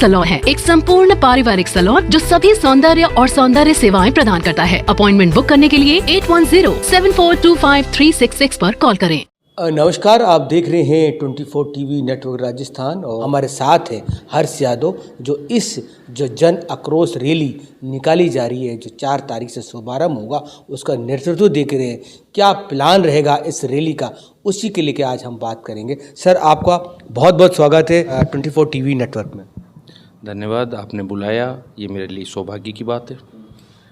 Salon है, एक संपूर्ण पारिवारिक सैलून जो सभी सौंदर्य और सौंदर्य सेवाएं प्रदान करता है। अपॉइंटमेंट बुक करने के लिए 8107425366 पर कॉल करें। नमस्कार, आप देख रहे हैं 24 टीवी नेटवर्क राजस्थान और हमारे साथ है हर्ष यादव जो जन आक्रोश रैली निकाली जा रही है, जो 4 तारीख से शुभारंभ होगा, उसका नेतृत्व देख रहे हैं। क्या प्लान रहेगा इस रैली का, उसी के लिए आज हम बात करेंगे। सर, आपका बहुत बहुत स्वागत है 24 टीवी नेटवर्क में। धन्यवाद, आपने बुलाया, ये मेरे लिए सौभाग्य की बात है।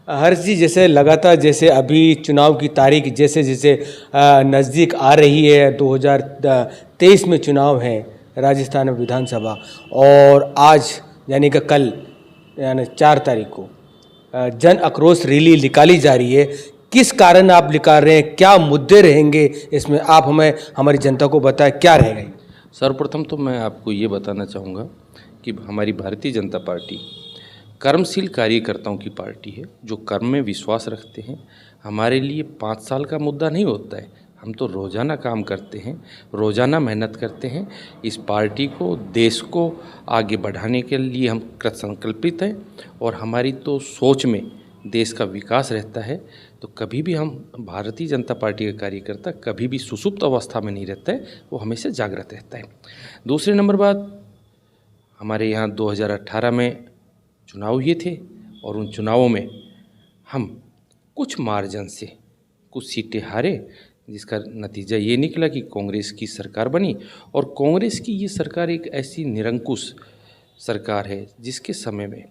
हर्ष जी, जैसे लगातार जैसे अभी चुनाव की तारीख जैसे जैसे नज़दीक आ रही है, 2023 में चुनाव है राजस्थान में विधानसभा, और आज यानी कि कल यानी 4 तारीख को जन आक्रोश रैली निकाली जा रही है। किस कारण आप निकाल रहे हैं, क्या मुद्दे रहेंगे इसमें, आप हमें हमारी जनता को बताएं क्या रहेगा। सर्वप्रथम तो मैं आपको ये बताना चाहूँगा कि हमारी भारतीय जनता पार्टी कर्मशील कार्यकर्ताओं की पार्टी है, जो कर्म में विश्वास रखते हैं। हमारे लिए 5 साल का मुद्दा नहीं होता है, हम तो रोज़ाना काम करते हैं, रोज़ाना मेहनत करते हैं। इस पार्टी को, देश को आगे बढ़ाने के लिए हम कृत संकल्पित हैं और हमारी तो सोच में देश का विकास रहता है। तो कभी भी हम भारतीय जनता पार्टी का कार्यकर्ता कभी भी सुसुप्त अवस्था में नहीं रहता है, वो हमेशा जागृत रहता है। दूसरी नंबर बात, हमारे यहाँ 2018 में चुनाव हुए थे और उन चुनावों में हम कुछ मार्जिन से कुछ सीटें हारे, जिसका नतीजा ये निकला कि कांग्रेस की सरकार बनी। और कांग्रेस की ये सरकार एक ऐसी निरंकुश सरकार है जिसके समय में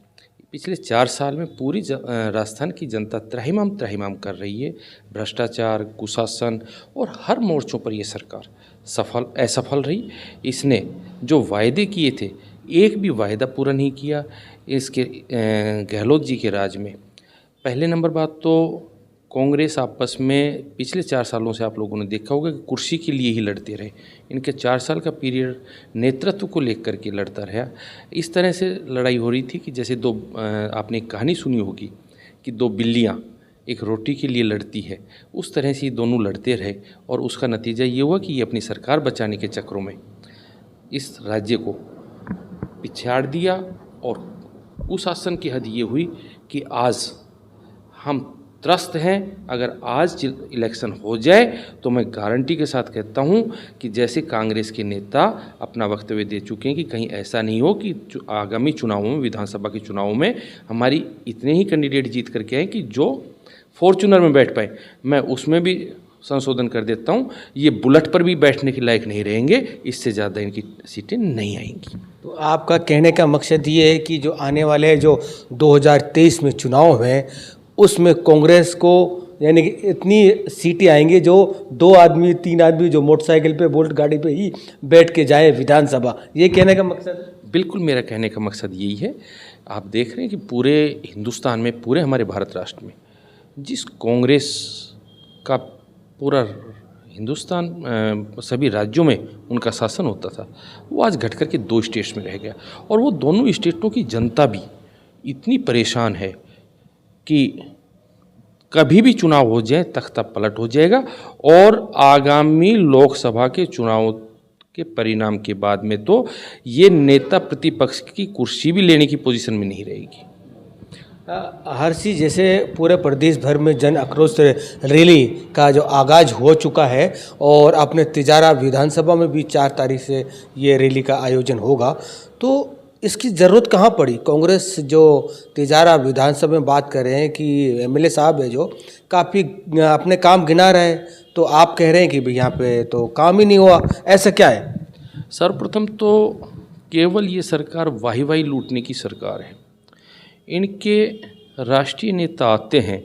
पिछले 4 साल में पूरी राजस्थान की जनता त्राहिमाम कर रही है। भ्रष्टाचार, कुशासन और हर मोर्चों पर ये सरकार असफल रही। इसने जो वायदे किए थे, एक भी वायदा पूरा नहीं किया। इसके गहलोत जी के राज में पहले नंबर बात तो कांग्रेस आपस में पिछले 4 सालों से आप लोगों ने देखा होगा कि कुर्सी के लिए ही लड़ते रहे। इनके 4 साल का पीरियड नेतृत्व को लेकर के लड़ता रहा। इस तरह से लड़ाई हो रही थी कि जैसे आपने एक कहानी सुनी होगी कि 2 बिल्लियाँ एक रोटी के लिए लड़ती है, उस तरह से ये दोनों लड़ते रहे। और उसका नतीजा ये हुआ कि ये अपनी सरकार बचाने के चक्रों में इस राज्य को पिछाड़ दिया। और कुशासन की हद ये हुई कि आज हम त्रस्त हैं। अगर आज इलेक्शन हो जाए तो मैं गारंटी के साथ कहता हूं कि जैसे कांग्रेस के नेता अपना वक्तव्य दे चुके हैं कि कहीं ऐसा नहीं हो कि आगामी चुनावों में, विधानसभा के चुनावों में हमारी इतने ही कैंडिडेट जीत करके आए कि जो फॉर्चूनर में बैठ पाए। मैं उसमें भी संशोधन कर देता हूं, ये बुलेट पर भी बैठने के लायक नहीं रहेंगे, इससे ज़्यादा इनकी सीटें नहीं आएंगी। तो आपका कहने का मकसद ये है कि जो आने वाले जो 2023 में चुनाव हैं, उसमें कांग्रेस को यानी कि इतनी सीटें आएंगी जो 2 आदमी 3 आदमी जो मोटरसाइकिल पे, बोल्ट गाड़ी पे ही बैठ के जाए विधानसभा, ये कहने का मकसद है? बिल्कुल, मेरा कहने का मकसद यही है। आप देख रहे हैं कि पूरे हिंदुस्तान में, पूरे हमारे भारत राष्ट्र में जिस कांग्रेस का पूरा हिंदुस्तान सभी राज्यों में उनका शासन होता था, वो आज घट कर के 2 स्टेट्स में रह गया। और वो दोनों स्टेटों की जनता भी इतनी परेशान है कि कभी भी चुनाव हो जाए तख्ता पलट हो जाएगा। और आगामी लोकसभा के चुनाव के परिणाम के बाद में तो ये नेता प्रतिपक्ष की कुर्सी भी लेने की पोजीशन में नहीं रहेगी। हर्षी, जैसे पूरे प्रदेश भर में जन आक्रोश रैली का जो आगाज हो चुका है और अपने तिजारा विधानसभा में भी 4 तारीख से ये रैली का आयोजन होगा, तो इसकी ज़रूरत कहाँ पड़ी? कांग्रेस जो तिजारा विधानसभा में बात कर रहे हैं कि एमएलए साहब है जो काफ़ी अपने काम गिना रहे हैं, तो आप कह रहे हैं कि भाई यहाँ पे तो काम ही नहीं हुआ, ऐसा क्या है? सर्वप्रथम तो केवल ये सरकार वाही लूटने की सरकार है। इनके राष्ट्रीय नेता आते हैं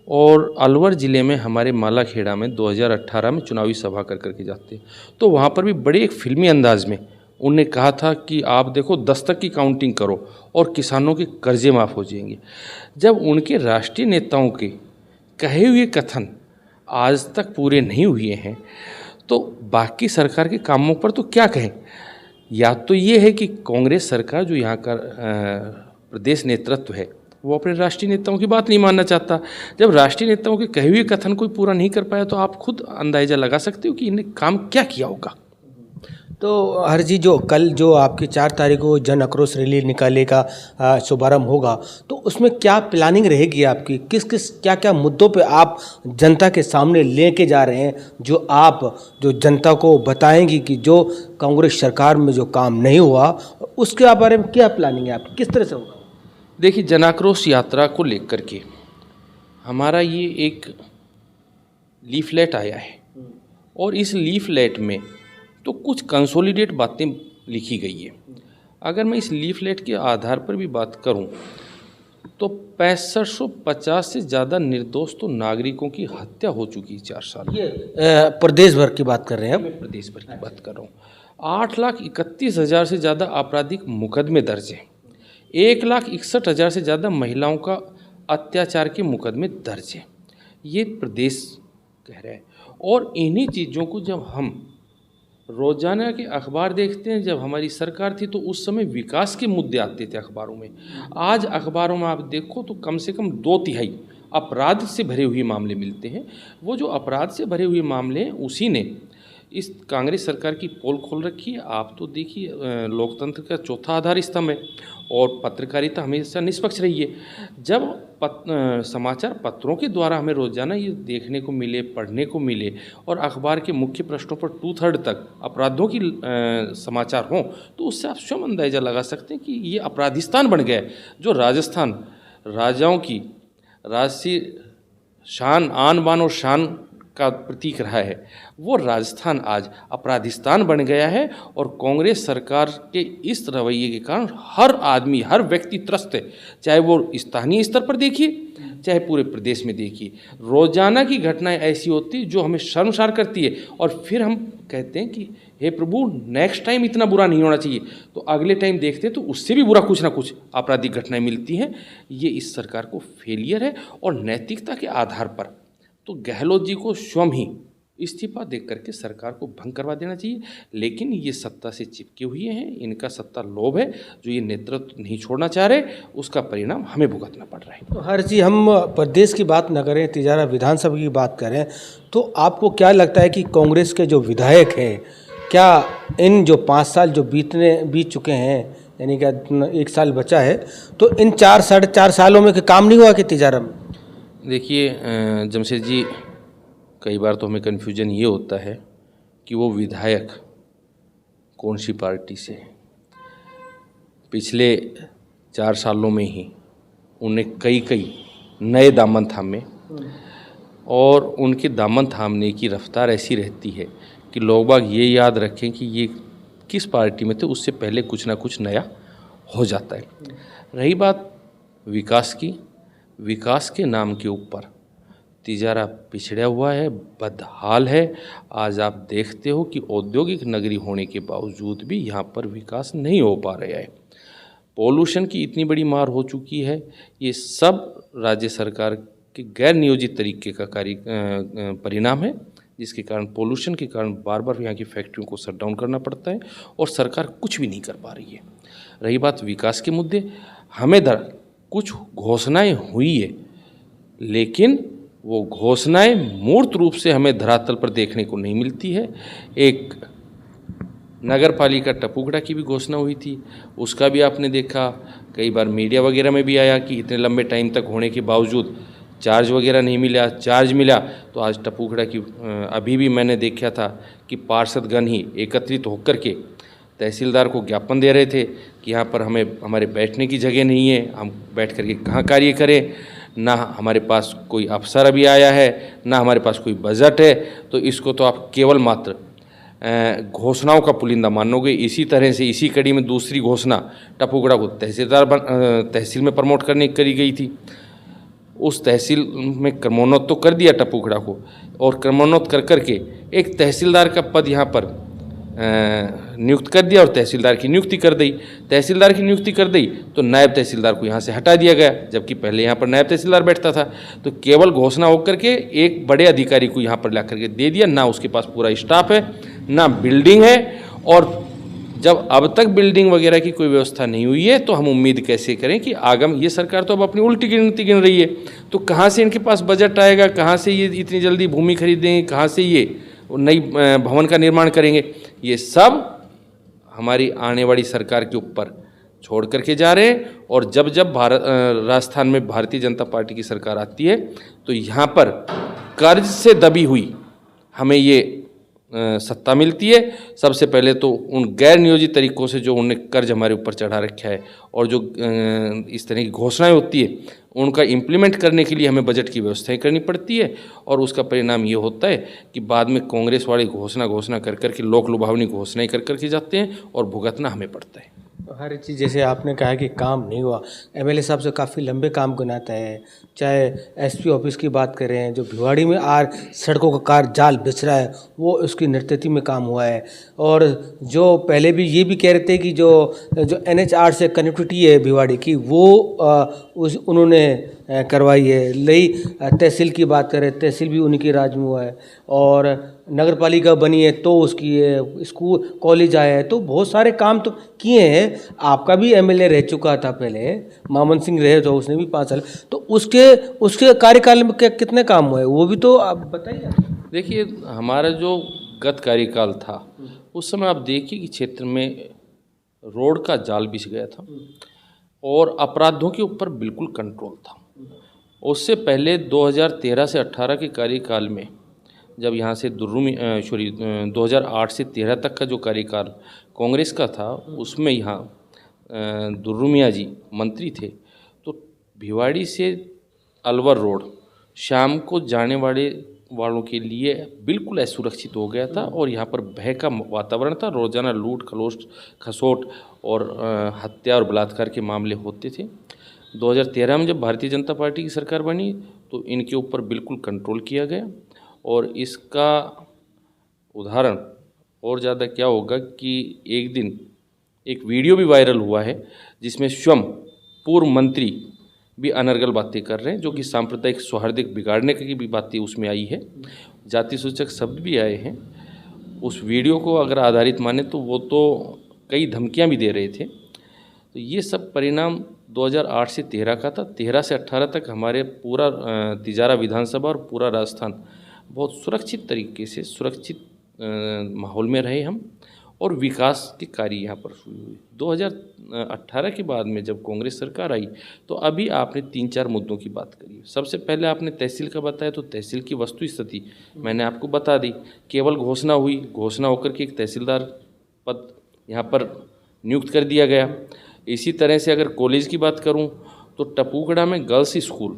और अलवर ज़िले में हमारे मालाखेड़ा में 2018 में चुनावी सभा कर करके जाते हैं। तो वहाँ पर भी बड़े एक फिल्मी अंदाज में उन्होंने कहा था कि आप देखो 10 तक की काउंटिंग करो और किसानों के कर्जे माफ़ हो जाएंगे। जब उनके राष्ट्रीय नेताओं के कहे हुए कथन आज तक पूरे नहीं हुए हैं, तो बाकी सरकार के कामों पर तो क्या कहें। या तो ये है कि कांग्रेस सरकार, जो यहाँ का प्रदेश नेतृत्व है, वो अपने राष्ट्रीय नेताओं की बात नहीं मानना चाहता। जब राष्ट्रीय नेताओं के कहे हुए कथन कोई पूरा नहीं कर पाया, तो आप खुद अंदाजा लगा सकते हो कि इन्हें काम क्या किया होगा। तो हर जी जो कल जो आपकी 4 तारीख को जन आक्रोश रैली निकालने का शुभारंभ होगा, तो उसमें क्या प्लानिंग रहेगी आपकी? किस किस क्या क्या मुद्दों पे आप जनता के सामने लेके जा रहे हैं, जो जनता को बताएंगी कि जो कांग्रेस सरकार में जो काम नहीं हुआ, उसके बारे में क्या प्लानिंग है आपकी, किस तरह से होगा? देखिए, जन आक्रोश यात्रा को लेकर के हमारा ये एक लीफलेट आया है और इस लीफलेट में तो कुछ कंसोलिडेट बातें लिखी गई है। अगर मैं इस लीफलेट के आधार पर भी बात करूं तो 6550 से ज़्यादा निर्दोष तो नागरिकों की हत्या हो चुकी है 4 साल। ये प्रदेश भर की बात कर रहे हैं हम? मैं प्रदेश भर की बात कर रहा हूँ। 8,31,000 से ज़्यादा आपराधिक मुकदमे दर्ज हैं। 1,61,000 से ज़्यादा महिलाओं का अत्याचार के मुकदमे दर्ज हैं। ये प्रदेश कह रहा है। और इन्हीं चीज़ों को जब हम रोजाना के अखबार देखते हैं, जब हमारी सरकार थी तो उस समय विकास के मुद्दे आते थे अखबारों में। आज अखबारों में आप देखो तो कम से कम 2/3 अपराध से भरे हुए मामले मिलते हैं। वो जो अपराध से भरे हुए मामले हैं उसी ने इस कांग्रेस सरकार की पोल खोल रखी है। आप तो देखिए, लोकतंत्र का चौथा आधार स्तंभ है और पत्रकारिता हमेशा निष्पक्ष रही है। जब समाचार पत्रों के द्वारा हमें रोजाना ये देखने को मिले, पढ़ने को मिले और अखबार के मुख्य पृष्ठों पर 2/3 तक अपराधों की समाचार हों, तो उससे आप स्वयं अंदाजा लगा सकते हैं कि ये अपराधिस्तान बन गया है। जो राजस्थान राजाओं की राजसी शान, आन बान और शान का प्रतीक रहा है, वो राजस्थान आज अपराधिस्तान बन गया है। और कांग्रेस सरकार के इस रवैये के कारण हर आदमी, हर व्यक्ति त्रस्त है। चाहे वो स्थानीय स्तर पर देखिए, चाहे पूरे प्रदेश में देखिए, रोजाना की घटनाएं ऐसी होती जो हमें शर्मसार करती है। और फिर हम कहते हैं कि हे प्रभु, नेक्स्ट टाइम इतना बुरा नहीं होना चाहिए। तो अगले टाइम देखते हैं तो उससे भी बुरा कुछ ना कुछ आपराधिक घटनाएं मिलती हैं। ये इस सरकार को फेलियर है। और नैतिकता के आधार पर तो गहलोत जी को स्वयं ही इस्तीफा दे करके सरकार को भंग करवा देना चाहिए। लेकिन ये सत्ता से चिपके हुए हैं, इनका सत्ता लोभ है, जो ये नेतृत्व नहीं छोड़ना चाह रहे, उसका परिणाम हमें भुगतना पड़ रहा है। तो हर जी हम प्रदेश की बात न करें, तिजारा विधानसभा की बात करें, तो आपको क्या लगता है कि कांग्रेस के जो विधायक हैं, क्या इन जो 5 साल जो बीत चुके हैं, यानी कि 1 साल बचा है, तो इन 4-4.5 सालों में काम नहीं हुआ कि तिजारा में? देखिए जमशेद जी, कई बार तो हमें कन्फ्यूजन ये होता है कि वो विधायक कौन सी पार्टी से है। पिछले 4 सालों में ही उन्हें कई नए दामन थामे और उनके दामन थामने की रफ्तार ऐसी रहती है कि लोग बाग ये याद रखें कि ये किस पार्टी में थे, उससे पहले कुछ ना कुछ नया हो जाता है। रही बात विकास की, विकास के नाम के ऊपर तिजारा पिछड़ा हुआ है, बदहाल है। आज आप देखते हो कि औद्योगिक नगरी होने के बावजूद भी यहाँ पर विकास नहीं हो पा रहा है। पॉल्यूशन की इतनी बड़ी मार हो चुकी है। ये सब राज्य सरकार के गैर नियोजित तरीके का परिणाम है, जिसके कारण पॉल्यूशन के कारण बार बार यहाँ की फैक्ट्रियों को शट डाउन करना पड़ता है और सरकार कुछ भी नहीं कर पा रही है। रही बात विकास के मुद्दे, हमें कुछ घोषणाएं हुई है, लेकिन वो घोषणाएं मूर्त रूप से हमें धरातल पर देखने को नहीं मिलती है। एक नगर पालिका टपुगड़ा की भी घोषणा हुई थी, उसका भी आपने देखा, कई बार मीडिया वगैरह में भी आया कि इतने लंबे टाइम तक होने के बावजूद चार्ज वगैरह नहीं मिला। चार्ज मिला तो आज टपुगड़ा की अभी भी मैंने देखा था कि पार्षदगण ही एकत्रित होकर के तहसीलदार को ज्ञापन दे रहे थे कि यहाँ पर हमारे बैठने की जगह नहीं है, हम बैठ करके कहाँ कार्य करें। ना हमारे पास कोई अफसर अभी आया है, ना हमारे पास कोई बजट है, तो इसको तो आप केवल मात्र घोषणाओं का पुलिंदा मानोगे। इसी तरह से इसी कड़ी में दूसरी घोषणा टपुगड़ा को तहसील में प्रमोट करने करी गई थी। उस तहसील में क्रमोन्नत तो कर दिया टपुगड़ा को, और क्रमोन्नत कर करके एक तहसीलदार का पद यहाँ पर नियुक्त कर दिया और तहसीलदार की नियुक्ति कर दी। तहसीलदार की नियुक्ति कर दी तो नायब तहसीलदार को यहाँ से हटा दिया गया, जबकि पहले यहाँ पर नायब तहसीलदार बैठता था। तो केवल घोषणा होकर के एक बड़े अधिकारी को यहाँ पर ला करके दे दिया। ना उसके पास पूरा स्टाफ है, ना बिल्डिंग है। और जब अब तक बिल्डिंग वगैरह की कोई व्यवस्था नहीं हुई है तो हम उम्मीद कैसे करें कि आगम ये सरकार तो अब अपनी उल्टी गिनती गिन रही है। तो कहाँ से इनके पास बजट आएगा, कहाँ से ये इतनी जल्दी भूमि खरीदेंगे, कहाँ से ये नई भवन का निर्माण करेंगे। ये सब हमारी आने वाली सरकार के ऊपर छोड़ करके जा रहे हैं। और जब जब राजस्थान में भारतीय जनता पार्टी की सरकार आती है तो यहाँ पर कर्ज से दबी हुई हमें ये सत्ता मिलती है। सबसे पहले तो उन गैर नियोजित तरीकों से जो उन्होंने कर्ज हमारे ऊपर चढ़ा रखा है और जो इस तरह की घोषणाएं होती है उनका इम्प्लीमेंट करने के लिए हमें बजट की व्यवस्थाएं करनी पड़ती है। और उसका परिणाम ये होता है कि बाद में कांग्रेस वाले घोषणा कर करके लोक लुभावनी घोषणाएं कर करके जाते हैं और भुगतना हमें पड़ता है। हर चीज़ जैसे आपने कहा कि काम नहीं हुआ, एमएलए साहब से काफ़ी लंबे काम गिनाते हैं, चाहे एसपी ऑफिस की बात करें, जो भिवाड़ी में सड़कों का कार जाल बिछ रहा है वो उसकी नेतृत्व में काम हुआ है। और जो पहले भी ये भी कह रहे थे कि जो NH8 से कनेक्टिविटी है भिवाड़ी की वो उन्होंने करवाई है। लई तहसील की बात करें, तहसील भी उनके राज में हुआ है। और नगर पालिका बनी है तो उसकी स्कूल कॉलेज आया है, तो बहुत सारे काम तो किए हैं। आपका भी एमएलए रह चुका था पहले, मामन सिंह रहे तो उसने भी 5 साल, तो उसके कार्यकाल में कितने काम हुए वो भी तो आप बताइए। देखिए, हमारा जो गत कार्यकाल था उस समय आप देखिए कि क्षेत्र में रोड का जाल बिछ गया था और अपराधों के ऊपर बिल्कुल कंट्रोल था। उससे पहले 2013 से 18 के कार्यकाल में जब यहाँ से 2008 से 13 तक का जो कार्यकाल कांग्रेस का था उसमें यहाँ दुर्रुमिया जी मंत्री थे, तो भिवाड़ी से अलवर रोड शाम को जाने वालों के लिए बिल्कुल असुरक्षित हो गया था और यहाँ पर भय का वातावरण था। रोजाना लूट खसोट और हत्या और बलात्कार के मामले होते थे। 2013 में जब भारतीय जनता पार्टी की सरकार बनी तो इनके ऊपर बिल्कुल कंट्रोल किया गया। और इसका उदाहरण और ज़्यादा क्या होगा कि एक दिन एक वीडियो भी वायरल हुआ है जिसमें स्वयं पूर्व मंत्री भी अनर्गल बातें कर रहे हैं, जो कि सांप्रदायिक सौहार्द बिगाड़ने की भी बातें उसमें आई है, जाति सूचक शब्द भी आए हैं। उस वीडियो को अगर आधारित माने तो वो तो कई धमकियां भी दे रहे थे। तो ये सब परिणाम 2008 से 13 का था। 13 से 18 तक हमारे पूरा तिजारा विधानसभा और पूरा राजस्थान बहुत सुरक्षित तरीके से सुरक्षित माहौल में रहे हम, और विकास के कार्य यहाँ पर शुरू हुए। 2018 के बाद में जब कांग्रेस सरकार आई तो अभी आपने 3-4 मुद्दों की बात करी। सबसे पहले आपने तहसील का बताया, तो तहसील की वस्तु स्थिति मैंने आपको बता दी। केवल घोषणा हुई, घोषणा होकर के एक तहसीलदार पद यहाँ पर नियुक्त कर दिया गया। इसी तरह से अगर कॉलेज की बात करूँ तो टपूकड़ा में गर्ल्स स्कूल,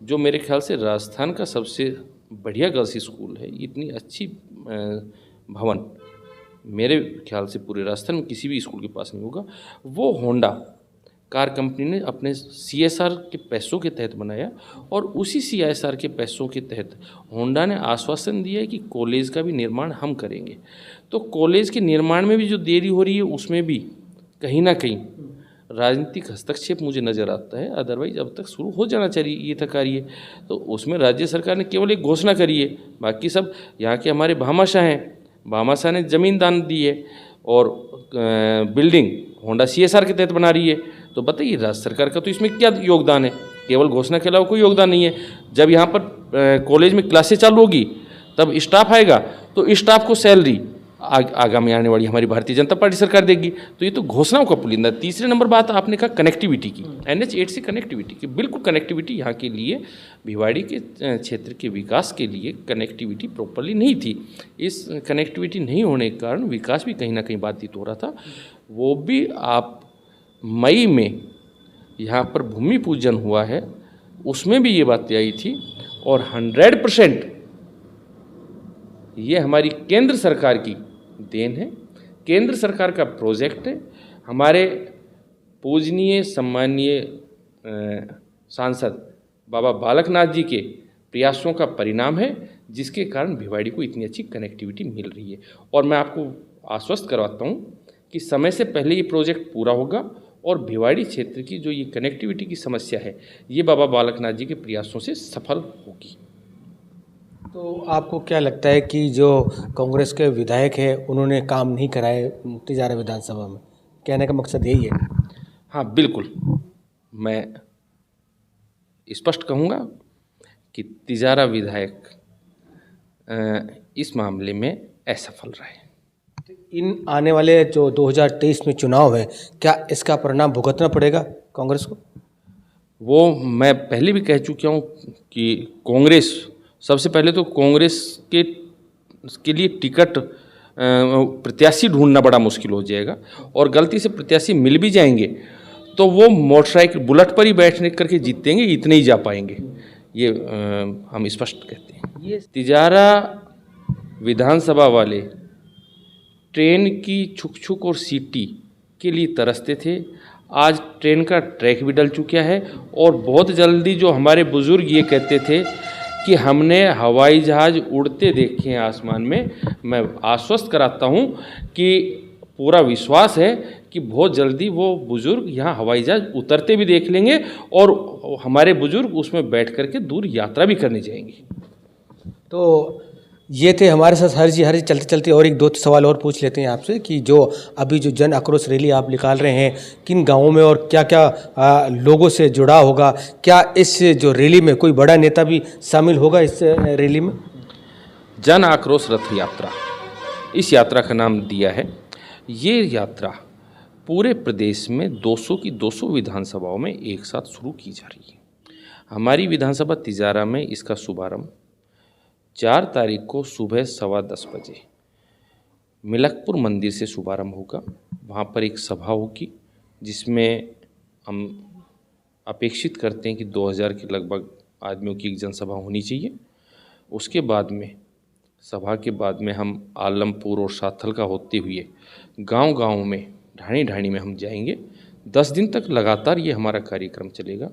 जो मेरे ख्याल से राजस्थान का सबसे बढ़िया गर्ल्स स्कूल है, इतनी अच्छी भवन मेरे ख्याल से पूरे राजस्थान में किसी भी स्कूल के पास नहीं होगा। वो होंडा कार कंपनी ने अपने CSR के पैसों के तहत बनाया और उसी CSR के पैसों के तहत होंडा ने आश्वासन दिया है कि कॉलेज का भी निर्माण हम करेंगे। तो कॉलेज के निर्माण में भी जो देरी हो रही है उसमें भी कहीं ना कहीं राजनीतिक हस्तक्षेप मुझे नज़र आता है। अदरवाइज अब तक शुरू हो जाना चाहिए ये था कार्य। तो उसमें राज्य सरकार ने केवल एक घोषणा करी है, बाकी सब यहाँ के हमारे भामाशाह हैं, भामाशाह ने ज़मीन दान दी है और बिल्डिंग होंडा CSR के तहत बना रही है। तो बताइए राज्य सरकार का तो इसमें क्या योगदान है? केवल घोषणा के अलावा कोई योगदान नहीं है। जब यहाँ पर कॉलेज में क्लासेस चालू होगी तब स्टाफ आएगा, तो स्टाफ को सैलरी आगामी आने वाली हमारी भारतीय जनता पार्टी सरकार देगी। तो ये तो घोषणाओं का पुलिंदा। तीसरे नंबर बात आपने कहा कनेक्टिविटी की, NH8 से कनेक्टिविटी की। बिल्कुल कनेक्टिविटी यहाँ के लिए भिवाड़ी के क्षेत्र के विकास के लिए कनेक्टिविटी प्रॉपरली नहीं थी। इस कनेक्टिविटी नहीं होने के कारण विकास भी कहीं ना कहीं बाधित हो रहा था। वो भी आप मई में यहाँ पर भूमि पूजन हुआ है, उसमें भी ये बातें आई थी। और 100% ये हमारी केंद्र सरकार की देन है, केंद्र सरकार का प्रोजेक्ट है। हमारे पूजनीय सम्मानीय सांसद बाबा बालकनाथ जी के प्रयासों का परिणाम है, जिसके कारण भिवाड़ी को इतनी अच्छी कनेक्टिविटी मिल रही है। और मैं आपको आश्वस्त करवाता हूँ कि समय से पहले ये प्रोजेक्ट पूरा होगा और भिवाड़ी क्षेत्र की जो ये कनेक्टिविटी की समस्या है ये बाबा बालकनाथ जी के प्रयासों से सफल होगी। तो आपको क्या लगता है कि जो कांग्रेस के विधायक हैं उन्होंने काम नहीं कराए तिजारा विधानसभा में? कहने का मकसद यही है? हाँ बिल्कुल, मैं स्पष्ट कहूँगा कि तिजारा विधायक इस मामले में असफल रहे। इन आने वाले जो 2023 में चुनाव है, क्या इसका परिणाम भुगतना पड़ेगा कांग्रेस को? वो मैं पहले भी कह चुका हूँ कि कांग्रेस, सबसे पहले तो कांग्रेस के लिए टिकट प्रत्याशी ढूंढना बड़ा मुश्किल हो जाएगा, और गलती से प्रत्याशी मिल भी जाएंगे तो वो मोटरसाइकिल बुलेट पर ही बैठने करके जीतेंगे, इतने ही जा पाएंगे, ये हम स्पष्ट कहते हैं। ये तिजारा विधानसभा वाले ट्रेन की छुक छुक और सीटी के लिए तरसते थे। आज ट्रेन का ट्रैक भी डल चुका है, और बहुत जल्दी जो हमारे बुजुर्ग ये कहते थे कि हमने हवाई जहाज़ उड़ते देखे हैं आसमान में, मैं आश्वस्त कराता हूँ कि पूरा विश्वास है कि बहुत जल्दी वो बुजुर्ग यहाँ हवाई जहाज़ उतरते भी देख लेंगे, और हमारे बुजुर्ग उसमें बैठ करके दूर यात्रा भी करने जाएंगे। तो ये थे हमारे साथ हर्षजी। चलते चलते और एक दो सवाल और पूछ लेते हैं आपसे कि जो अभी जो जन आक्रोश रैली आप निकाल रहे हैं, किन गांवों में और क्या क्या लोगों से जुड़ा होगा? क्या इस जो रैली में कोई बड़ा नेता भी शामिल होगा इस रैली में? जन आक्रोश रथ यात्रा, इस यात्रा का नाम दिया है। ये यात्रा पूरे प्रदेश में 200 की 200 विधानसभाओं में एक साथ शुरू की जा रही है। हमारी विधानसभा तिजारा में इसका शुभारंभ 4 तारीख को सुबह 10:15 बजे मिलकपुर मंदिर से शुभारंभ होगा। वहाँ पर एक सभा होगी जिसमें हम अपेक्षित करते हैं कि 2000 के लगभग आदमियों की एक जनसभा होनी चाहिए। उसके बाद में, सभा के बाद में हम आलमपुर और साथल का होते हुए गांव-गांव में, ढाणी ढाणी में हम जाएंगे। 10 दिन तक लगातार ये हमारा कार्यक्रम चलेगा,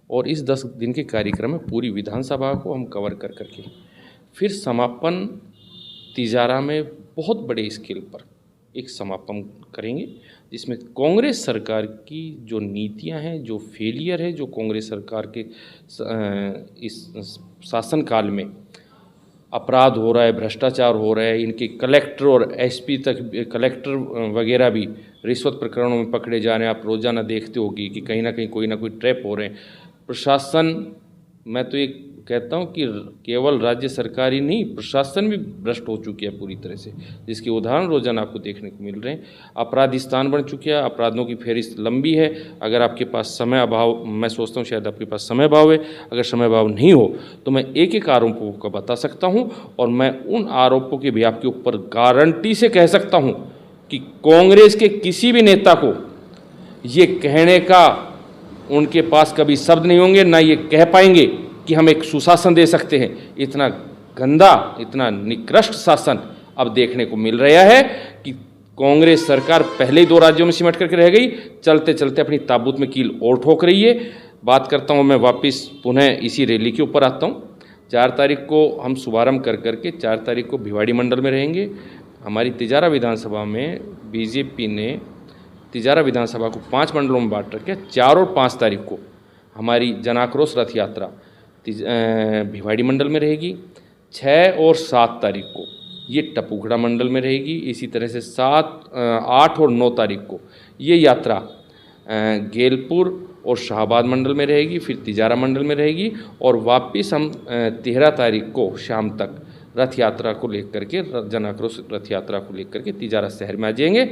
और इस 10 दिन के कार्यक्रम में पूरी विधानसभा को हम कवर कर करके फिर समापन तिजारा में बहुत बड़े स्केल पर एक समापन करेंगे, जिसमें कांग्रेस सरकार की जो नीतियां हैं, जो फेलियर है, जो कांग्रेस सरकार के इस शासनकाल में अपराध हो रहा है, भ्रष्टाचार हो रहा है, इनके कलेक्टर और एसपी तक, कलेक्टर वगैरह भी रिश्वत प्रकरणों में पकड़े जा रहे हैं। आप रोज़ाना देखते होगी कि कहीं ना कहीं कोई ना कोई ट्रैप हो रहे हैं। प्रशासन, मैं तो ये कहता हूँ कि केवल राज्य सरकार ही नहीं, प्रशासन भी भ्रष्ट हो चुकी है पूरी तरह से, जिसके उदाहरण रोजाना आपको देखने को मिल रहे हैं। अपराध स्थान बन चुके हैं, अपराधों की फेहरिस्त लंबी है। अगर आपके पास समय अभाव, मैं सोचता हूँ शायद आपके पास समय अभाव है, अगर समय अभाव नहीं हो तो मैं एक एक आरोपों को बता सकता हूँ, और मैं उन आरोपों के भी आपके ऊपर गारंटी से कह सकता हूँ कि कांग्रेस के किसी भी नेता को ये कहने का उनके पास कभी शब्द नहीं होंगे, ना ये कह पाएंगे कि हम एक सुशासन दे सकते हैं। इतना गंदा, इतना निकृष्ट शासन अब देखने को मिल रहा है कि कांग्रेस सरकार पहले ही 2 राज्यों में सिमट करके रह गई, चलते चलते अपनी ताबूत में कील और ठोक रही है। बात करता हूँ मैं वापस पुनः इसी रैली के ऊपर आता हूँ। 4 तारीख को हम शुभारंभ कर करके 4 तारीख को भिवाड़ी मंडल में रहेंगे। हमारी तिजारा विधानसभा में बीजेपी ने तिजारा विधानसभा को 5 मंडलों में बांट रखे। 4 और 5 तारीख को हमारी जन आक्रोश रथ यात्रा भिवाड़ी मंडल में रहेगी। 6 और 7 तारीख को ये टपुखड़ा मंडल में रहेगी। इसी तरह से 7, 8 और 9 तारीख को ये यात्रा गेलपुर और शाहबाद मंडल में रहेगी, फिर तिजारा मंडल में रहेगी, और वापस हम 13 तारीख को शाम तक रथ यात्रा को लेकर के, जन आक्रोश रथ यात्रा को लेकर के तिजारा शहर में आ जाएंगे।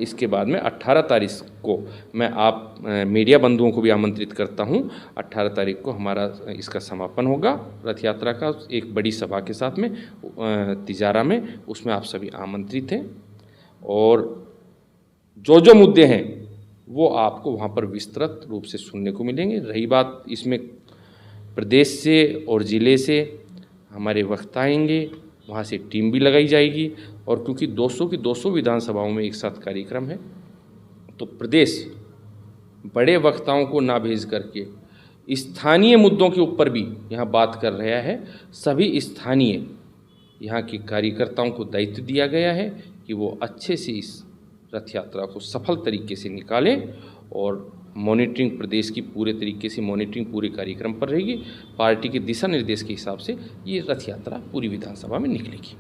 इसके बाद में 18 तारीख को मैं आप मीडिया बंधुओं को भी आमंत्रित करता हूं। 18 तारीख को हमारा इसका समापन होगा रथ यात्रा का, एक बड़ी सभा के साथ में तिजारा में। उसमें आप सभी आमंत्रित हैं, और जो जो मुद्दे हैं वो आपको वहाँ पर विस्तृत रूप से सुनने को मिलेंगे। रही बात इसमें प्रदेश से और ज़िले से हमारे वक्ता आएंगे, वहाँ से टीम भी लगाई जाएगी, और क्योंकि 200 की 200 विधानसभाओं में एक साथ कार्यक्रम है, तो प्रदेश बड़े वक्ताओं को ना भेज करके स्थानीय मुद्दों के ऊपर भी यहाँ बात कर रहा है। सभी स्थानीय यहाँ के कार्यकर्ताओं को दायित्व दिया गया है कि वो अच्छे से इस रथ यात्रा को सफल तरीके से निकालें, और मॉनिटरिंग प्रदेश की पूरे तरीके से मॉनिटरिंग पूरे कार्यक्रम पर रहेगी। पार्टी के दिशा निर्देश के हिसाब से ये रथ यात्रा पूरी विधानसभा में निकलेगी।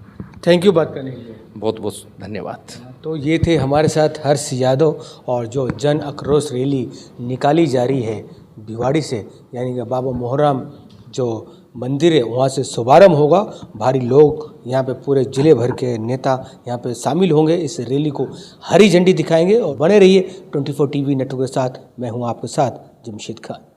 थैंक यू बात करने के लिए। बहुत बहुत धन्यवाद। तो ये थे हमारे साथ हर्ष यादव, और जो जन आक्रोश रैली निकाली जा रही है भिवाड़ी से, यानी कि बाबा मोहराम जो मंदिर है वहाँ से शुभारंभ होगा। भारी लोग यहाँ पे पूरे जिले भर के नेता यहाँ पे शामिल होंगे, इस रैली को हरी झंडी दिखाएंगे। और बने रहिए 24 टीवी नेटवर्क के साथ। मैं हूँ आपके साथ जमशेद खान।